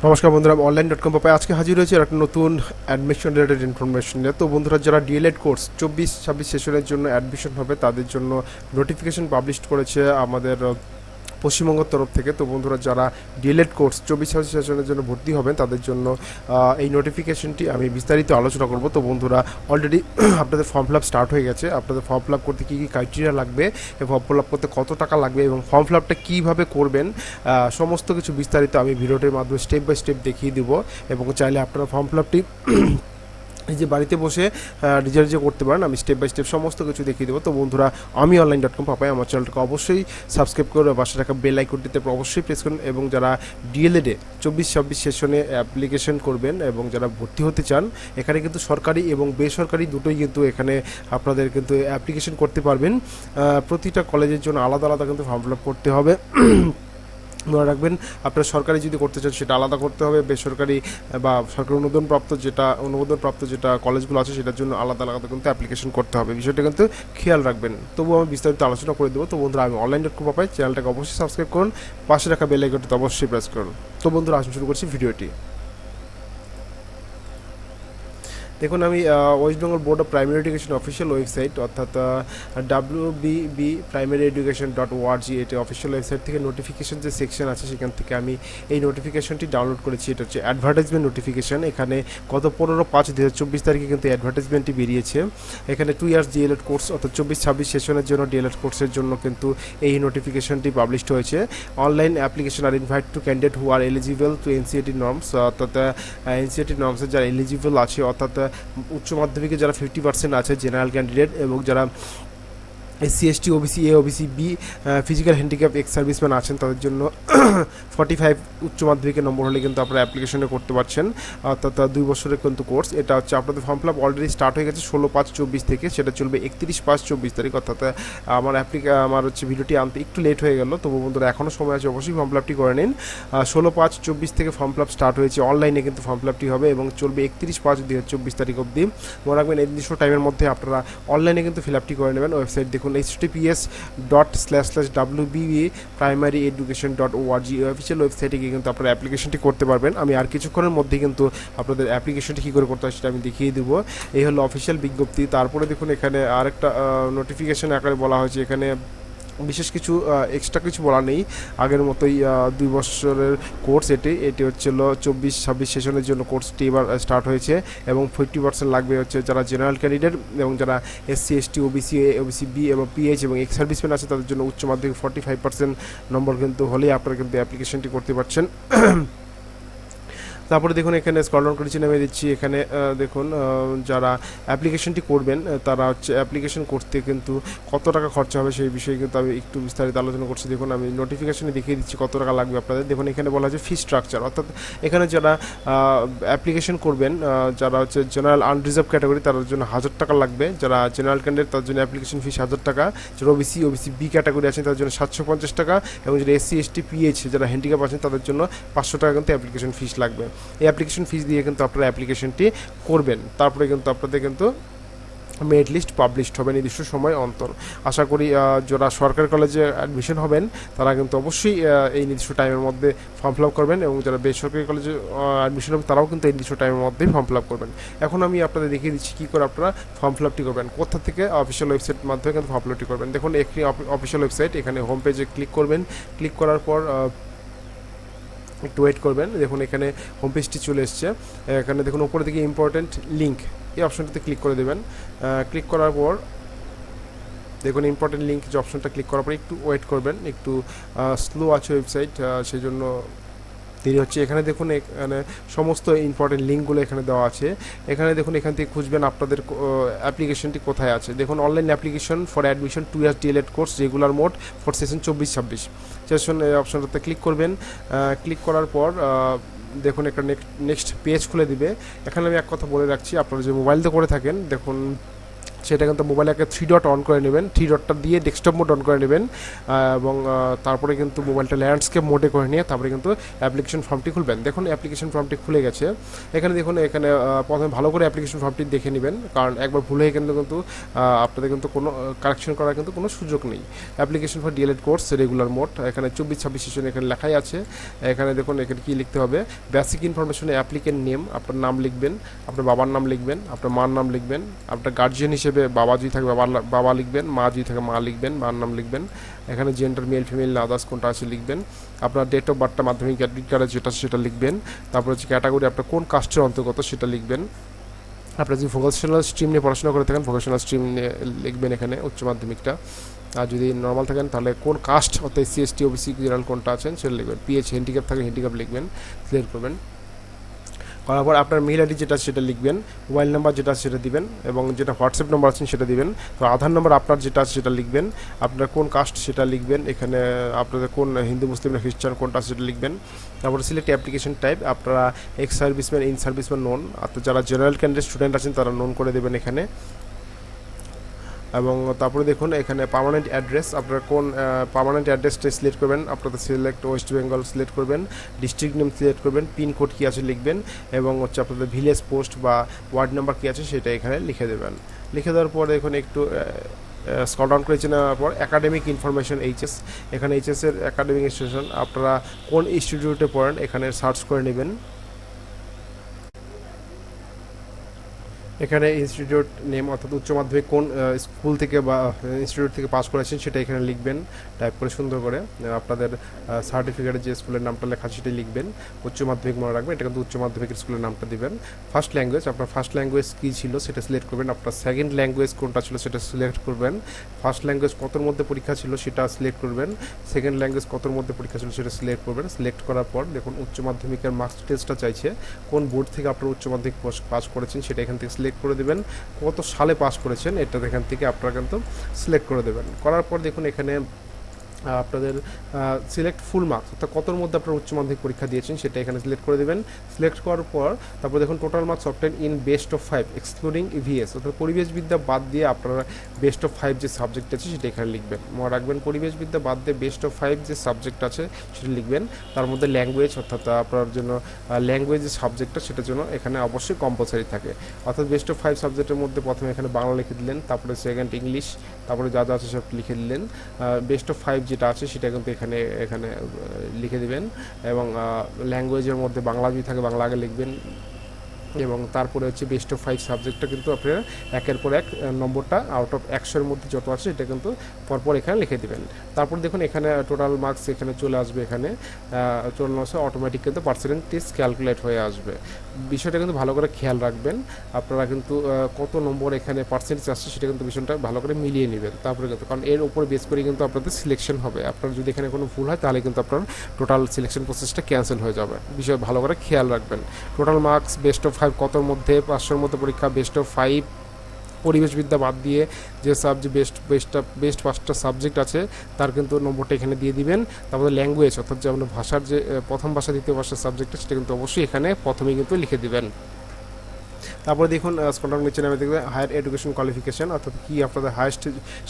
নমস্কার বন্ধুরা, Online.com.প আজকে হাজির হয়েছে একটা নতুন অ্যাডমিশন রিলেটেড ইনফরমেশন নিয়ে। তো বন্ধুরা, যারা D.El.Ed কোর্স 24-26 সেশনের জন্য অ্যাডমিশন হবে তাদের জন্য নোটিফিকেশন পাবলিশ করেছে আমাদের পশ্চিমবঙ্গের তরফ থেকে। তো বন্ধুরা, যারা D.El.Ed কোর্স 24-26 সেশনের জন্য ভর্তি হবেন তাদের জন্য এই নোটিফিকেশনটি আমি বিস্তারিত আলোচনা করব। তো বন্ধুরা, অলরেডি আপনাদের ফর্ম ফিল আপ স্টার্ট হয়ে গেছে। আপনাদের ফর্ম ফিল আপ করতে কী কী ক্রাইটেরিয়া লাগবে, ফর্ম ফিল আপ করতে কত টাকা লাগবে এবং ফর্ম ফিল আপটা কীভাবে করবেন, সমস্ত কিছু বিস্তারিত আমি ভিডিওটির মাধ্যমে স্টেপ বাই স্টেপ দেখিয়ে দিব। এবং চাইলে আপনারা ফর্ম ফিল আপটি যে বাড়িতে বসে রিচার্জ করতে পারেন, আমি স্টেপ বাই স্টেপ সমস্ত কিছু দেখিয়ে দেবো। তো বন্ধুরা, আমি Online.com.প আমার চ্যানেলটাকে অবশ্যই সাবস্ক্রাইব করে পাশে থাকা বেল আইকনটিতে অবশ্যই প্রেস করুন। এবং যারা D.El.Ed 24-26 সেশনে অ্যাপ্লিকেশন করবেন এবং যারা ভর্তি হতে চান, এখানে কিন্তু সরকারি এবং বেসরকারি দুটোই কিন্তু এখানে আপনাদের কিন্তু অ্যাপ্লিকেশন করতে পারবেন। প্রতিটা কলেজের জন্য আলাদা আলাদা কিন্তু ফর্ম ফিল আপ করতে হবে। মনে রাখবেন, আপনার সরকারি যদি করতে চান সেটা আলাদা করতে হবে, বেসরকারি বা সরকারি অনুমোদনপ্রাপ্ত যেটা কলেজগুলো আছে সেটার জন্য আলাদা আলাদা কিন্তু অ্যাপ্লিকেশন করতে হবে। বিষয়টা কিন্তু খেয়াল রাখবেন। তবুও আমি বিস্তারিত আলোচনা করে দেবো। তো বন্ধুরা, আমি Online.com.প চ্যানেলটাকে অবশ্যই সাবস্ক্রাইব করুন, পাশে রাখা বেল আইকনটিতে অবশ্যই প্রেস করুন। তো বন্ধুরা, আসুন শুরু করছি ভিডিওটি। দেখুন, আমি West Bengal board of primary education official website অর্থাৎ wbbprimaryeducation.org এটি অফিসিয়াল ওয়েবসাইট থেকে নোটিফিকেশন যে সেকশন আছে সেখান থেকে আমি এই নোটিফিকেশনটি ডাউনলোড করেছি। এটা হচ্ছে অ্যাডভার্টাইজমেন্ট নোটিফিকেশন। এখানে গত 15/5/2024 তারিখে কিন্তু অ্যাডভার্টাইজমেন্টটি বেরিয়েছে। এখানে 2 ইয়ার্স D.El.Ed কোর্স অর্থাৎ 24-26 সেশনের জন্য D.El.Ed কোর্সের জন্য কিন্তু এই নোটিফিকেশনটি পাবলিশড হয়েছে। অনলাইন অ্যাপ্লিকেশন আর invite to candidate who are eligible to NCERT norms, অর্থাৎ NCERT নর্মসের যারা এলিজিবল আছে, অর্থাৎ উচ্চ মাধ্যমিকে যারা 50% আছে জেনারেল ক্যান্ডিডেট, এবং যারা SC ST OBC A OBC B physical handicap ex serviceman আছেন তাদের জন্য 45 উচ্চ মাধ্যমিকের নম্বর হলে কিন্তু আপনারা অ্যাপ্লিকেশনে করতে পারছেন। অর্থাৎ 2 বছরের কিন্তু কোর্স। এটা হচ্ছে আপনাদের form fill up already start হয়ে গেছে 16/5/24 থেকে, সেটা চলবে 31/5/24 তারিখ। অর্থাৎ আমার হচ্ছে ভিডিওটি আনতে একটু লেট হয়ে গেল। তবু বন্ধুরা, এখনও সময় আছে, অবশ্যই ফর্ম ফিল আপটি করে নিন। 16/5/24 থেকে ফর্ম ফিল আপ স্টার্ট হয়েছে। অনলাইনে কিন্তু ফর্ম ফিল আপটি হবে এবং চলবে 31/5/2024 তারিখ অবধি। মনে রাখবেন, এই নির্দিষ্ট টাইমের মধ্যে আপনারা অনলাইনে কিন্তু ফিল আপটি করে নেবেন। ওয়েবসাইট দেখুন, https://wbbprimaryeducation.org অফিসিয়াল ওয়েবসাইটে গিয়ে কিন্তু আপনারা অ্যাপ্লিকেশনটি করতে পারবেন। আমি আর কিছুক্ষণের মধ্যে কিন্তু আপনাদের অ্যাপ্লিকেশনটি কী করে করতে হয় সেটা আমি দেখিয়ে দেবো। এই হলো অফিসিয়াল বিজ্ঞপ্তি। তারপরে দেখুন, এখানে আরেকটা নোটিফিকেশন আকারে বলা হয়েছে। এখানে বিশেষ কিছু এক্সট্রা কিছু বলা নেই, আগের মতোই 2 বছরের কোর্স। এটি হচ্ছিল 24-26 সেশনের জন্য কোর্সটি এবার স্টার্ট হয়েছে এবং 50% লাগবে হচ্ছে যারা জেনারেল ক্যান্ডিডেট এবং যারা SC ST OBC A OBC B এবং PH এবং এক্স সার্ভিসম্যান আছে তাদের জন্য উচ্চ মাধ্যমিক 45% নম্বর কিন্তু হলেই আপনারা কিন্তু অ্যাপ্লিকেশনটি করতে পারছেন। তারপরে দেখুন, এখানে স্ক্রল ডাউন করেছি, নেমে দিচ্ছি। এখানে দেখুন, যারা অ্যাপ্লিকেশনটি করবেন তারা হচ্ছে অ্যাপ্লিকেশন করতে কিন্তু কত টাকা খরচা হবে সেই বিষয়ে কিন্তু আমি একটু বিস্তারিত আলোচনা করছি। দেখুন, আমি নোটিফিকেশনে দেখিয়ে দিচ্ছি কত টাকা লাগবে আপনাদের। দেখুন, এখানে বলা হচ্ছে ফি স্ট্রাকচার, অর্থাৎ এখানে যারা অ্যাপ্লিকেশন করবেন, যারা হচ্ছে জেনারেল আনরিজার্ভ ক্যাটাগরি তাদের জন্য 1000 টাকা লাগবে। যারা জেনারেল ক্যান্ডিডেট তার জন্য অ্যাপ্লিকেশন ফিস 1000 টাকা। যারা OBC B ক্যাটাগরি আছেন তাদের জন্য 750 টাকা, এবং যারা SC ST PH যারা হ্যান্ডিক্যাপ আছেন তাদের জন্য 500 টাকা কিন্তু অ্যাপ্লিকেশন ফিস লাগবে। এই অ্যাপ্লিকেশন ফিস দিয়ে কিন্তু আপনারা অ্যাপ্লিকেশনটি করবেন। তারপরে কিন্তু আপনাদের কিন্তু মেরিট লিস্ট পাবলিশড হবে নির্দিষ্ট সময় অন্তর। আশা করি যারা সরকারি কলেজে অ্যাডমিশন হবেন তারা কিন্তু অবশ্যই এই নির্দিষ্ট টাইমের মধ্যে ফর্ম ফিল আপ করবেন, এবং যারা বেসরকারি কলেজে অ্যাডমিশন হবে তারাও কিন্তু এই নির্দিষ্ট টাইমের মধ্যেই ফর্ম ফিল আপ করবেন। এখন আমি আপনাদের দেখিয়ে দিচ্ছি কী করে আপনারা ফর্ম ফিল আপটি করবেন, কোথা থেকে অফিসিয়াল ওয়েবসাইটের মাধ্যমে কিন্তু ফর্ম ফিল আপটি করবেন। দেখুন, একটি অফিসিয়াল ওয়েবসাইট, এখানে হোম পেজে ক্লিক করবেন। ক্লিক করার পর একটু ওয়েট করবেন। দেখুন, এখানে হোম পেজটি চলে এসছে। এখানে দেখুন উপরে দিকে ইম্পর্টেন্ট লিঙ্ক, এই অপশনটিতে ক্লিক করে দেবেন। ক্লিক করার পর দেখুন ইম্পর্টেন্ট লিঙ্ক যে অপশনটা ক্লিক করার পর একটু ওয়েট করবেন। একটু স্লো আছে ওয়েবসাইট, সেই জন্য দেরি হচ্ছে। এখানে দেখুন, এখানে সমস্ত ইম্পর্টেন্ট লিঙ্কগুলো এখানে দেওয়া আছে। এখানে দেখুন, এখান থেকে খুঁজবেন আপনাদের অ্যাপ্লিকেশনটি কোথায় আছে। দেখুন, online application for admission 2 years D.El.Ed course regular mode for session 24-26 session, এই অপশনটাতে ক্লিক করবেন। ক্লিক করার পর দেখুন একটা নেক্সট পেজ খুলে দিবে। এখানে আমি এক কথা বলে রাখছি, আপনারা যে মোবাইল দিয়ে করে থাকেন, দেখুন সেটা কিন্তু মোবাইলে একটা 3 ডট অন করে নেবেন, 3 ডটটা দিয়ে ডেস্কটপ মোড অন করে নেবেন, এবং তারপরে কিন্তু মোবাইলটা ল্যান্ডস্কেপ মোডে করে নিয়ে তারপরে কিন্তু অ্যাপ্লিকেশন ফর্মটি খুলবেন। দেখুন অ্যাপ্লিকেশন ফর্মটি খুলে গেছে। এখানে দেখুন এখানে প্রথমে ভালো করে অ্যাপ্লিকেশন ফর্মটি দেখে নেবেন, কারণ একবার ভুলে গেলে কিন্তু আপনাদের কিন্তু কোনো কারেকশন করার কিন্তু কোনো সুযোগ নেই। Application for D.El.Ed course regular mode, এখানে 24-26 সেশন এখানে লেখাই আছে। এখানে দেখুন এখানে কী লিখতে হবে, বেসিক ইনফরমেশনে অ্যাপ্লিকেন্ট নেম, আপনার নাম লিখবেন, আপনার বাবার নাম লিখবেন, আপনার মার নাম লিখবেন, আপনার গার্জিয়ান হিসেবে বাবা যদি থাকে বাবা লিখবেন, মা যদি থাকে মা লিখবেন, মার নাম লিখবেন। এখানে জেন্ডার মেল ফিমেল না আদার্স কোনটা আছে লিখবেন। আপনার ডেট অফ বার্থটা মাধ্যমিক অ্যাডমিট কার্ডে যেটা সেটা লিখবেন। তারপর হচ্ছে ক্যাটাগরি আপনার কোন কাস্টের অন্তর্গত সেটা লিখবেন। আপনার যদি ভোকেশনাল স্ট্রিম নিয়ে পড়াশোনা করে থাকেন ভোকেশনাল স্ট্রিম নিয়ে লিখবেন এখানে উচ্চ মাধ্যমিকটা। আর যদি নর্মাল থাকেন তাহলে কোন কাস্ট অর্থাৎ SC ST OBC জেনারেল কোনটা আছেন সেটা লিখবেন। PH হ্যান্ডিক্যাপ থাকে হ্যান্ডিক্যাপ লিখবেন, ক্লিয়ার করবেন। করার পর আপনার মেল আইডি যেটা সেটা লিখবেন, মোবাইল নাম্বার যেটা সেটা দিবেন, এবং যেটা হোয়াটসঅ্যাপ নাম্বার আছেন সেটা দিবেন। তো আধার নাম্বার আপনার যেটা আছে সেটা লিখবেন, আপনার কোন কাস্ট সেটা লিখবেন, এখানে আপনাদের কোন হিন্দু মুসলিম না খ্রিস্টান কোনটা সেটা লিখবেন। তারপরে সিলেক্ট অ্যাপ্লিকেশন টাইপ, আপনারা এক্স সার্ভিসম্যান, ইন সার্ভিসম্যান, নন, অর্থাৎ যারা জেনারেল ক্যান্ডিডেট স্টুডেন্ট আছেন তারা নন করে দেবেন এখানে। এবং তারপরে দেখুন এখানে পার্মানেন্ট অ্যাড্রেস, আপনার কোন পার্মানেন্ট অ্যাড্রেসটা সিলেক্ট করবেন, আপনাদের সিলেক্ট ওয়েস্ট বেঙ্গল সিলেক্ট করবেন, ডিস্ট্রিক্ট নেম সিলেক্ট করবেন, পিনকোড কী আছে লিখবেন, এবং হচ্ছে আপনাদের ভিলেজ পোস্ট বা ওয়ার্ড নাম্বার কী আছে সেটা এখানে লিখে দেবেন। লিখে দেওয়ার পর এখন একটু স্ক্রল ডাউন করেছে নেওয়ার পর একাডেমিক ইনফরমেশন এইচএস, এখানে এইচএসের একাডেমিক ইনস্টিটিউশন আপনারা কোন ইনস্টিটিউটে পড়েন এখানে সার্চ করে নেবেন। এখানে ইনস্টিটিউট নেম অর্থাৎ উচ্চ মাধ্যমিক কোন স্কুল থেকে বা ইনস্টিটিউট থেকে পাস করেছেন সেটা এখানে লিখবেন টাইপ করে সুন্দর করে। আপনাদের সার্টিফিকেটে যে স্কুলের নামটা লেখা সেটাই লিখবেন। উচ্চ মাধ্যমিক মনে রাখবেন, এটা কিন্তু উচ্চ মাধ্যমিকের স্কুলের নামটা দিবেন। ফার্স্ট ল্যাঙ্গুয়েজ, আপনার ফার্স্ট ল্যাঙ্গুয়েজ কী ছিল সেটা সিলেক্ট করবেন। আপনার সেকেন্ড ল্যাঙ্গুয়েজ কোনটা ছিল সেটা সিলেক্ট করবেন। ফার্স্ট ল্যাঙ্গুয়েজ কতর মধ্যে পরীক্ষা ছিল সেটা সিলেক্ট করবেন। সেকেন্ড ল্যাঙ্গুয়েজ কতর মধ্যে পরীক্ষা ছিল সেটা সিলেক্ট করবেন। সিলেক্ট করার পর দেখুন উচ্চ মাধ্যমিকের মার্কস টেস্টটা চাইছে, কোন বোর্ড থেকে আপনার উচ্চ মাধ্যমিক পাস করেছেন সেটা এখান থেকে সিলেক্ট করে দেবেন। কত সালে পাস করেছেন এটা এখান থেকে আপনারা কিন্তু সিলেক্ট করে দেবেন। করার পর দেখুন এখানে আপনাদের সিলেক্ট ফুল মার্কস অর্থাৎ কতর মধ্যে আপনারা উচ্চ মাধ্যমিক পরীক্ষা দিয়েছেন সেটা এখানে সিলেক্ট করে দেবেন। সিলেক্ট করার পর তারপর দেখুন total marks obtain in best of 5 excluding EVS, অর্থাৎ পরিবেশবিদ্যা বাদ দিয়ে আপনারা বেস্ট অফ 5 যে সাবজেক্ট আছে সেটা এখানে লিখবেন। মনে রাখবেন পরিবেশবিদ্যা বাদ দিয়ে বেস্ট অফ 5 যে সাবজেক্ট আছে সেটা লিখবেন। তার মধ্যে ল্যাঙ্গুয়েজ অর্থাৎ আপনার জন্য ল্যাঙ্গুয়েজ যে সাবজেক্টটা সেটার জন্য এখানে অবশ্যই কম্পালসারি থাকে। অর্থাৎ বেস্ট অফ 5 সাবজেক্টের মধ্যে প্রথমে এখানে বাংলা লিখে দিলেন, তারপরে সেকেন্ড ইংলিশ, তারপরে যা যা আছে সব লিখে দিলেন। বেস্ট অফ 5 যেটা আছে সেটা কিন্তু এখানে এখানে লিখে দিবেন, এবং ল্যাঙ্গুয়েজের মধ্যে বাংলা যদি থাকে বাংলা আগে লিখবেন, এবং তারপরে হচ্ছে বেস্ট অফ 5 সাবজেক্টটা কিন্তু আপনারা একের পর এক নম্বরটা আউট অফ 100-এর মধ্যে যত আছে এটা কিন্তু পরপর এখানে লিখে দিবেন। তারপর দেখুন এখানে টোটাল মার্কস এখানে চলে আসবে, এখানে চলে আসে অটোমেটিক কিন্তু পার্সেন্টেজ ক্যালকুলেট হয়ে আসবে। বিষয়টা কিন্তু ভালো করে খেয়াল রাখবেন, আপনারা কিন্তু কত নম্বর এখানে পার্সেন্টেজ আসছে সেটা কিন্তু বিষয়টা ভালো করে মিলিয়ে নেবেন তারপরে কিন্তু, কারণ এর উপরে বেস করে কিন্তু আপনাদের সিলেকশন হবে। আপনার যদি এখানে কোনো ভুল হয় তাহলে কিন্তু আপনার টোটাল সিলেকশন প্রসেসটা ক্যান্সেল হয়ে যাবে। বিষয় ভালো করে খেয়াল রাখবেন। টোটাল মার্কস বেস্ট অফ 5 কতর মধ্যে, 500-এর মধ্যে পরীক্ষা, বেস্ট অফ 5 পরিবেশবিদ্যা বাদ দিয়ে যে সাবজেক্ট বেস্ট 5টা সাবজেক্ট আছে তার কিন্তু নম্বরটা এখানে দিয়ে দিবেন। তারপরে ল্যাঙ্গুয়েজ অর্থাৎ যে আপনার ভাষার যে প্রথম ভাষা দ্বিতীয় ভাষার সাবজেক্টটা সেটা কিন্তু অবশ্যই এখানে প্রথমেই কিন্তু লিখে দিবেন। তারপরে দেখুন স্ক্রল ডাউন নিচে নামে দেখবেন হায়ার এডুকেশন কোয়ালিফিকেশন, অর্থাৎ কি আপনাদের হায়েস্ট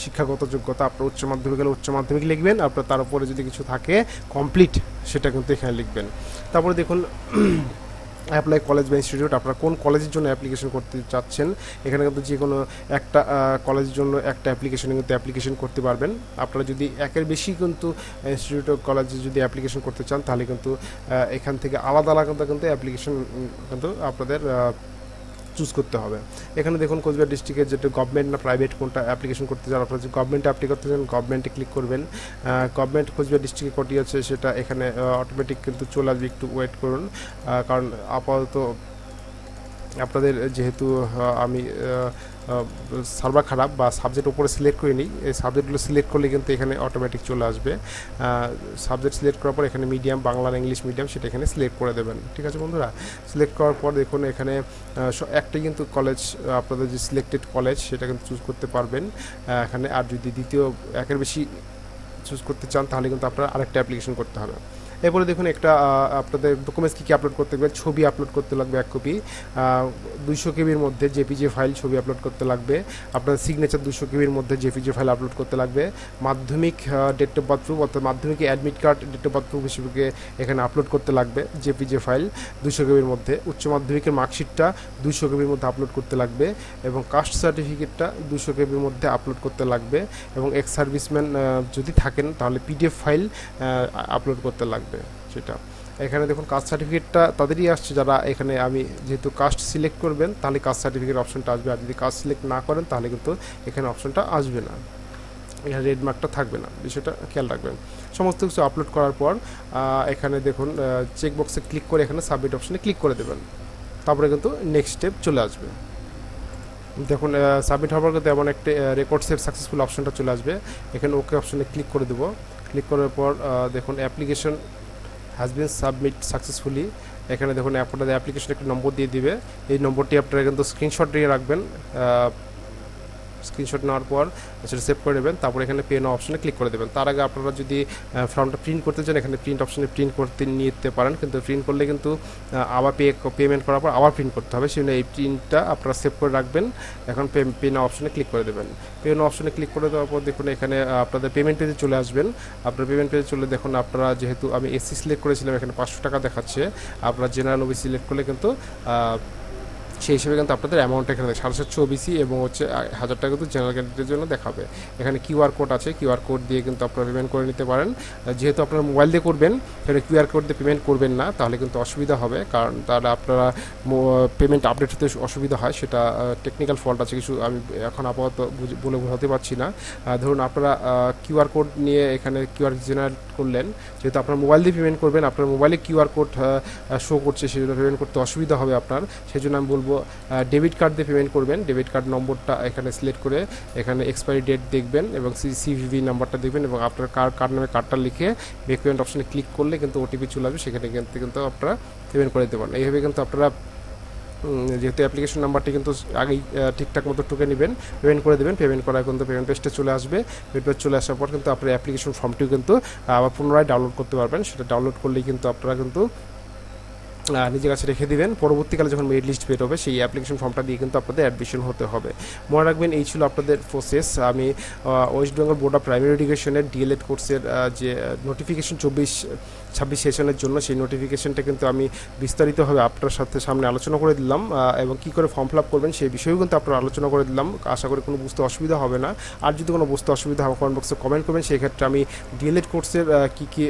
শিক্ষাগত যোগ্যতা। আপনার উচ্চ মাধ্যমিক হলে উচ্চ মাধ্যমিক লিখবেন, আপনার তার উপরে যদি কিছু থাকে কমপ্লিট সেটা কিন্তু এখানে লিখবেন। তারপরে দেখুন অ্যাপ্লাই কলেজ বা ইনস্টিটিউট, আপনারা কোন কলেজের জন্য অ্যাপ্লিকেশন করতে চাচ্ছেন এখানে কিন্তু যে কোনো একটা কলেজের জন্য একটা অ্যাপ্লিকেশনে কিন্তু অ্যাপ্লিকেশন করতে পারবেন। আপনারা যদি একের বেশি কিন্তু ইনস্টিটিউট ও কলেজে যদি অ্যাপ্লিকেশন করতে চান তাহলে কিন্তু এখান থেকে আলাদা আলাদা কিন্তু অ্যাপ্লিকেশন কিন্তু আপনাদের চুজ করতে হবে। এখানে দেখুন কোচবিহার ডিস্ট্রিক্টের যেটা গভর্নমেন্ট না প্রাইভেট কোনটা অ্যাপ্লিকেশন করতে চান, আপনারা যে গভর্নমেন্টে অ্যাপ্লাই করতে চান গভর্নমেন্টে ক্লিক করবেন। গভর্নমেন্ট কোচবিহার ডিস্ট্রিক্টে কটি আছে সেটা এখানে অটোমেটিক কিন্তু চলে আসবে, একটু ওয়েট করুন, কারণ আপাতত আপনাদের যেহেতু আমি সার্ভার খারাপ বা সাবজেক্ট উপরে সিলেক্ট করে নিই, এই সাবজেক্টগুলো সিলেক্ট করলে কিন্তু এখানে অটোমেটিক চলে আসবে। সাবজেক্ট সিলেক্ট করার পর এখানে মিডিয়াম বাংলা না ইংলিশ মিডিয়াম সেটা এখানে সিলেক্ট করে দেবেন। ঠিক আছে বন্ধুরা, সিলেক্ট করার পর দেখুন এখানে একটাই কিন্তু কলেজ আপনাদের যে সিলেক্টেড কলেজ সেটা কিন্তু চুজ করতে পারবেন এখানে। আর যদি দ্বিতীয় একের বেশি চুজ করতে চান তাহলে কিন্তু আপনারা আরেকটা অ্যাপ্লিকেশন করতে হবে। এরপরে দেখুন একটা আপনাদের ডকুমেন্টস কী কী আপলোড করতে হবে। ছবি আপলোড করতে লাগবে 1 কপি, 200 কেবির মধ্যে জেপিজি ফাইল ছবি আপলোড করতে লাগবে। আপনাদের সিগনেচার 200 কেবির মধ্যে জেপিজি ফাইল আপলোড করতে লাগবে। মাধ্যমিক ডেট অফ বার্থ প্রুফ অর্থাৎ Madhyamik admit card date of birth proof হিসেবে এখানে আপলোড করতে লাগবে জেপিজি ফাইল 200 কেবির মধ্যে। উচ্চ মাধ্যমিকের মার্কশিটটা 200 কেবির মধ্যে আপলোড করতে লাগবে এবং কাস্ট সার্টিফিকেটটা 200 কেবির মধ্যে আপলোড করতে লাগবে এবং এক্স সার্ভিসম্যান যদি থাকেন তাহলে পিডিএফ ফাইল আপলোড করতে লাগবে সেটা। এখানে দেখুন কাস্ট সার্টিফিকেটটা তাদেরই আসছে যারা এখানে, আমি যেহেতু কাস্ট সিলেক্ট করবেন তাহলে কাস্ট সার্টিফিকেট অপশনটা আসবে, আর যদি কাস্ট সিলেক্ট না করেন তাহলে কিন্তু এখানে অপশনটা আসবে না, এখানে রেড মার্কটা থাকবে না, বিষয়টা খেয়াল রাখবেন। সমস্ত কিছু আপলোড করার পর এখানে দেখুন চেক বক্সে ক্লিক করে এখানে সাবমিট অপশনে ক্লিক করে দেবেন, তারপরে কিন্তু নেক্সট স্টেপ চলে আসবে। দেখুন সাবমিট হওয়ার পর কিন্তু এমন একটা রেকর্ড সেভ সাকসেসফুল অপশনটা চলে আসবে, এখানে ওকে অপশনে ক্লিক করে দেবো। ক্লিক করার পর দেখুন application has been submit successfully. এখানে দেখুন আপনাদের অ্যাপ্লিকেশন একটা নম্বর দিয়ে দিবে, এই নম্বরটি আপনারা কিন্তু স্ক্রিনশট দিয়ে রাখবেন। স্ক্রিনশট নেওয়ার পর সেটা সেভ করে নেবেন, তারপর এখানে পে নাও অপশনে ক্লিক করে দেবেন। তার আগে আপনারা যদি ফর্মটা প্রিন্ট করতে চান এখানে প্রিন্ট অপশনে প্রিন্ট করতে নিতে পারেন, কিন্তু প্রিন্ট করলে কিন্তু আবার পেমেন্ট করার পর আবার প্রিন্ট করতে হবে, সেজন্য এই প্রিন্টটা আপনারা সেভ করে রাখবেন। এখন পে নাও অপশনে ক্লিক করে দেবেন। পে নাও অপশনে ক্লিক করে দেওয়ার পর দেখুন এখানে আপনাদের পেমেন্ট পেজে চলে আসবেন। আপনার পেমেন্ট পেজে চলে দেখুন আপনারা যেহেতু আমি এসসি সিলেক্ট করেছিলাম এখানে 500 টাকা দেখাচ্ছে, আপনারা জেনারেল ওবিসি সিলেক্ট করলে কিন্তু সেই হিসেবে কিন্তু আপনাদের অ্যামাউন্ট এখানে 750 ওবিসি এবং হচ্ছে 1000 টাকা কিন্তু জেনারেল ক্যান্ডিডেটের জন্য দেখাবে। এখানে কিউআর কোড আছে, কিউআর কোড দিয়ে কিন্তু আপনারা পেমেন্ট করে নিতে পারেন। যেহেতু আপনারা মোবাইল দিয়ে করবেন সেটা কিউআর কোড দিয়ে পেমেন্ট করবেন না, তাহলে কিন্তু অসুবিধা হবে, কারণ তাহলে আপনারা পেমেন্ট আপডেট হতে অসুবিধা হয়, সেটা টেকনিক্যাল ফল্ট আছে কিছু, আমি এখন আপাতত বলে বোঝাতে পারছি না। ধরুন আপনারা কিউআর কোড নিয়ে এখানে কিউআর জেনারেট করলেন, যেহেতু আপনার মোবাইল দিয়ে পেমেন্ট করবেন, আপনার মোবাইলে কিউআর কোড শো করছে, সেই জন্য পেমেন্ট করতে অসুবিধা হবে আপনার, সেই জন্য আমি বলবো ডেবিট কার্ড দিয়ে পেমেন্ট করবেন। ডেবিট কার্ড নম্বরটা এখানে সিলেক্ট করে এখানে এক্সপায়ারি ডেট দেখবেন এবং সিভিভি নাম্বারটা দেখবেন এবং আপনার কার্ড নামে কার্ডটা লিখে মেক পেমেন্ট অপশনে ক্লিক করলে কিন্তু ওটিপি চলে আসবে, সেখানে কিন্তু আপনারা পেমেন্ট করে দিতে পারেন। এইভাবে কিন্তু আপনারা যেহেতু অ্যাপ্লিকেশন নাম্বারটি কিন্তু আগেই ঠিকঠাক মতো টুকে নেবেন, পেমেন্ট করে দেবেন। পেমেন্ট করার কিন্তু পেমেন্ট পেজটা চলে আসবে, পেমেন্ট পেজ চলে আসার পর কিন্তু আপনার অ্যাপ্লিকেশন ফর্মটিও কিন্তু আবার পুনরায় ডাউনলোড করতে পারবেন। সেটা ডাউনলোড করলেই কিন্তু আপনারা কিন্তু নিজের কাছে রেখে দিবেন, পরবর্তীকালে যখন মেরিট লিস্ট বের হবে সেই অ্যাপ্লিকেশন ফর্মটা দিয়ে কিন্তু আপনাদের অ্যাডমিশন হতে হবে। মনে রাখবেন এই ছিল আপনাদের প্রসেস। আমি West Bengal board of primary এডুকেশনের D.El.Ed কোর্সের যে নোটিফিকেশন 24-26 সেশনের জন্য, সেই নোটিফিকেশনটা কিন্তু আমি বিস্তারিতভাবে আপনার সামনে আলোচনা করে দিলাম এবং কী করে ফর্ম ফিল আপ করবেন সেই বিষয়েও কিন্তু আপনারা আলোচনা করে দিলাম। আশা করি কোনো বুঝতে অসুবিধা হবে না। আর যদি কোনো বুঝতে অসুবিধা হয় কমেন্ট বক্সে কমেন্ট করবেন, সেই ক্ষেত্রে আমি D.El.Ed কোর্সের কী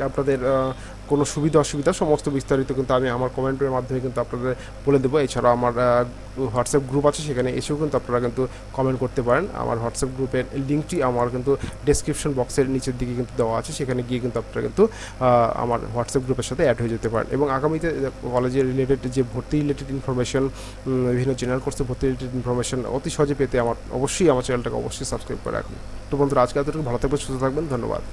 আপনাদের কোনো সুবিধা অসুবিধা সমস্ত বিস্তারিত কিন্তু আমি আমার কমেন্টের মাধ্যমে কিন্তু আপনাদের বলে দেবো। এছাড়াও আমার হোয়াটসঅ্যাপ গ্রুপ আছে, সেখানে এসেও কিন্তু আপনারা কিন্তু কমেন্ট করতে পারেন। আমার হোয়াটসঅ্যাপ গ্রুপের লিঙ্কটি আমার কিন্তু ডেসক্রিপশন বক্সের নিচের দিকে কিন্তু দেওয়া আছে, সেখানে গিয়ে কিন্তু আপনারা কিন্তু আমার হোয়াটসঅ্যাপ গ্রুপের সাথে অ্যাড হয়ে যেতে পারেন এবং আগামীতে কলেজের রিলেটেড যে ভর্তি রিলেটেড ইনফরমেশন, বিভিন্ন জেনারেল কোর্সে ভর্তি রিলেটেড ইনফরমেশন অতি সহজে পেতে অবশ্যই আমার চ্যানেলটাকে অবশ্যই সাবস্ক্রাইব করে রাখুন। তো বন্ধুরা আজকে এতটুকু, ভালো থাকবেন, সুস্থ থাকবেন, ধন্যবাদ।